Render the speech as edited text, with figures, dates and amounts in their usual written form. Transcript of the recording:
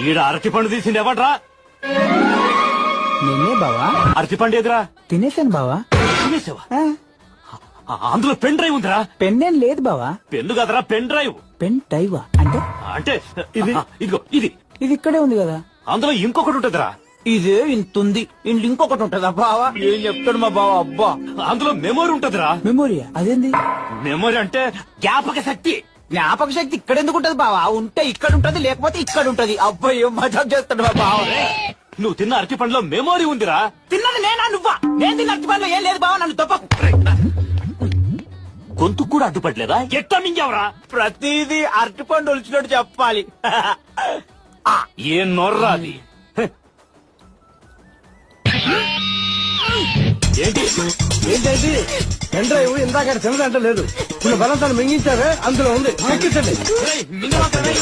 ఈడ అరటి పండు తీసింది ఎవడ్రా? నేనే బావా. అరటి పండు ఎదురా తినేసాను బావా. తినేసావా? అందులో పెన్ డ్రైవ్ ఉందిరా. పెన్నేం లేదు బావా. పెన్ను కదరా, పెన్ డ్రైవ్. పెన్ డ్రైవా అంటే? అంటే ఇది ఇదిగో ఇది ఇది ఇక్కడే ఉంది కదా. అందులో ఇంకొకటి ఉంటదిరా. ఇదే ఇంతుంది, ఇంట్లో ఇంకొకటి ఉంటదా బావా? ఏం చెప్తాడు మా బావ. అబ్బా, అందులో మెమొరీ ఉంటదిరా. మెమోరియా? అదేంది? మెమొరీ అంటే జ్ఞాపక శక్తి. జ్ఞాపక శక్తి ఇక్కడ ఎందుకు ఉంటది బావా? ఉంటే ఇక్కడ ఉంటది, లేకపోతే ఇక్కడ ఉంటది. అబ్బాయి ఏం మజాక్ చేస్తాడు మా బావ. నువ్వు తిన్న అరటి పండులో మెమొరీ ఉందిరా. తిన్నది నేనా నువ్వా? నేను తిన్న అరటి పండ్లో ఏం లేదు బావా, నన్ను తప్పకు. గొంతు కూడా అడ్డుపడలేదా? ఎట్టా మింగావరా? ప్రతిదీ అరటి పండు ఒలిచినట్టు చెప్పాలి. ఏ నొర్రా అది? ఏంటి ఏంటంటే పెన్ డ్రైవ్ ఇందాక తినదంట లేదు. ఇప్పుడు బలంతాన్ని మింగించావే, అందులో ఉంది. ఎక్కించండి. మింగమాకండి.